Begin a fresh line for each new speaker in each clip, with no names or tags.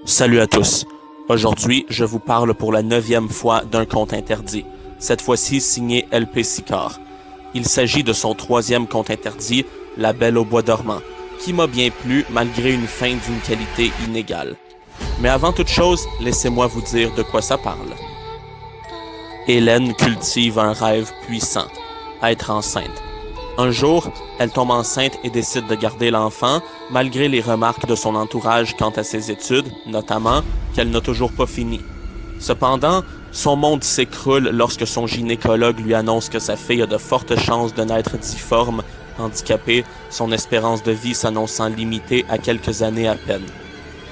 Salut à tous. Aujourd'hui, je vous parle pour la 9e fois d'un conte interdit, cette fois-ci signé LP Sicard. Il s'agit de son 3e conte interdit, La Belle au bois dormant, qui m'a bien plu malgré une fin d'une qualité inégale. Mais avant toute chose, laissez-moi vous dire de quoi ça parle. Hélène cultive un rêve puissant, être enceinte. Un jour, elle tombe enceinte et décide de garder l'enfant, malgré les remarques de son entourage quant à ses études, notamment qu'elle n'a toujours pas fini. Cependant, son monde s'écroule lorsque son gynécologue lui annonce que sa fille a de fortes chances de naître difforme, handicapée, son espérance de vie s'annonçant limitée à quelques années à peine.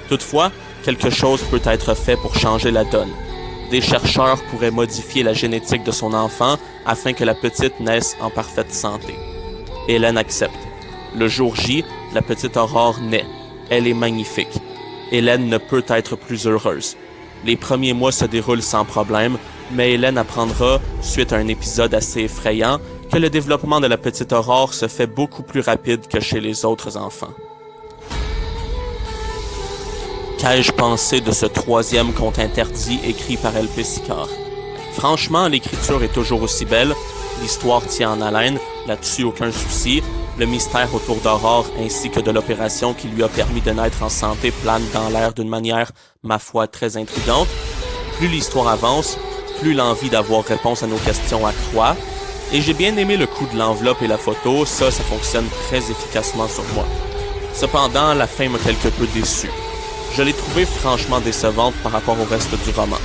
Toutefois, quelque chose peut être fait pour changer la donne. Des chercheurs pourraient modifier la génétique de son enfant afin que la petite naisse en parfaite santé. Hélène accepte. Le jour J, la petite Aurore naît. Elle est magnifique. Hélène ne peut être plus heureuse. Les premiers mois se déroulent sans problème, mais Hélène apprendra, suite à un épisode assez effrayant, que le développement de la petite Aurore se fait beaucoup plus rapide que chez les autres enfants. Qu'ai-je pensé de ce 3e conte interdit écrit par LP Sicard? Franchement, l'écriture est toujours aussi belle, l'histoire tient en haleine, là-dessus aucun souci, le mystère autour d'Aurore ainsi que de l'opération qui lui a permis de naître en santé plane dans l'air d'une manière, ma foi, très intrigante. Plus l'histoire avance, plus l'envie d'avoir réponse à nos questions accroît, et j'ai bien aimé le coup de l'enveloppe et la photo, ça fonctionne très efficacement sur moi. Cependant, la fin m'a quelque peu déçu. Je l'ai trouvée franchement décevante par rapport au reste du roman.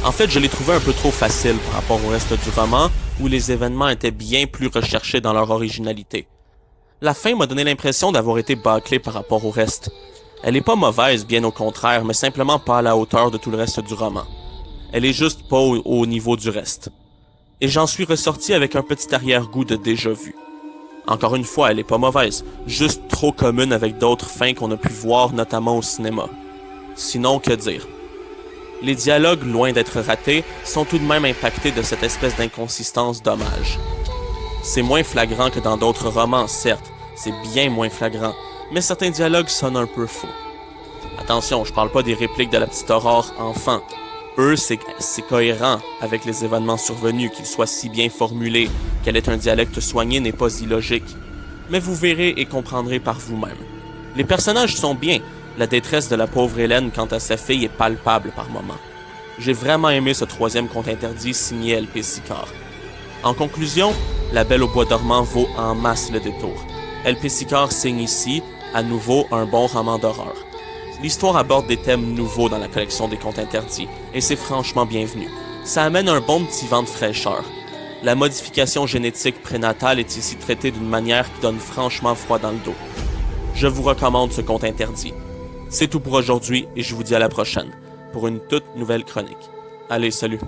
En fait, je l'ai trouvée un peu trop facile par rapport au reste du roman, où les événements étaient bien plus recherchés dans leur originalité. La fin m'a donné l'impression d'avoir été bâclée par rapport au reste. Elle est pas mauvaise, bien au contraire, mais simplement pas à la hauteur de tout le reste du roman. Elle est juste pas au niveau du reste. Et j'en suis ressorti avec un petit arrière-goût de déjà-vu. Encore une fois, elle est pas mauvaise, juste trop commune avec d'autres fins qu'on a pu voir notamment au cinéma. Sinon, que dire? Les dialogues, loin d'être ratés, sont tout de même impactés de cette espèce d'inconsistance dommage. C'est moins flagrant que dans d'autres romans, certes, c'est bien moins flagrant, mais certains dialogues sonnent un peu faux. Attention, je parle pas des répliques de la petite Aurore enfant. Eux, c'est cohérent avec les événements survenus, qu'ils soient si bien formulés, qu'elle ait un dialecte soigné n'est pas illogique. Mais vous verrez et comprendrez par vous-même. Les personnages sont bien, la détresse de la pauvre Hélène quant à sa fille est palpable par moments. J'ai vraiment aimé ce 3e conte interdit signé LP Sicard. En conclusion, La Belle au bois dormant vaut en masse le détour. LP Sicard signe ici, à nouveau, un bon roman d'horreur. L'histoire aborde des thèmes nouveaux dans la collection des contes interdits, et c'est franchement bienvenu. Ça amène un bon petit vent de fraîcheur. La modification génétique prénatale est ici traitée d'une manière qui donne franchement froid dans le dos. Je vous recommande ce conte interdit. C'est tout pour aujourd'hui et je vous dis à la prochaine pour une toute nouvelle chronique. Allez, salut!